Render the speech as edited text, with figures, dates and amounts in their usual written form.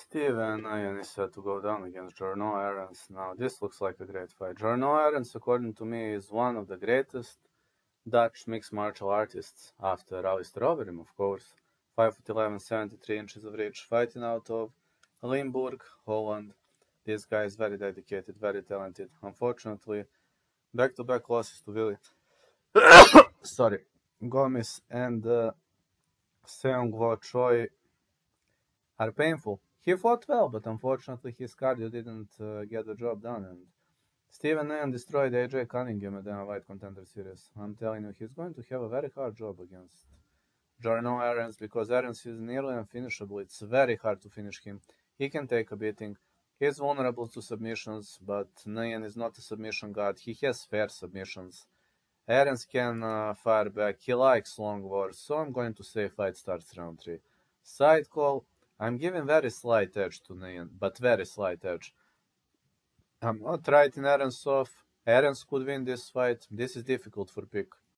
Steven Nayan is set to go down against Jarno Arons. Now, this looks like a great fight. Jarno Arons, according to me, is one of the greatest Dutch mixed martial artists after Alistair Overeem, of course. 5'11", 73 inches of reach, fighting out of Limburg, Holland. This guy is very dedicated, very talented. Unfortunately, back-to-back losses to Willie Gomez and Seung-Woo Choi are painful. He fought well, but unfortunately his cardio didn't get the job done. And Steven Nayan destroyed AJ Cunningham at the White Contender Series. I'm telling you, he's going to have a very hard job against Jarno Arons, because Arons is nearly unfinishable. It's very hard to finish him. He can take a beating. He's vulnerable to submissions, but Nayan is not a submission god. He has fair submissions. Arons can fire back. He likes long wars, so I'm going to say fight starts round 3. Side call. I'm giving very slight edge to Nayan, but very slight edge. I'm not writing Arons off. Arons could win this fight. This is difficult for pick.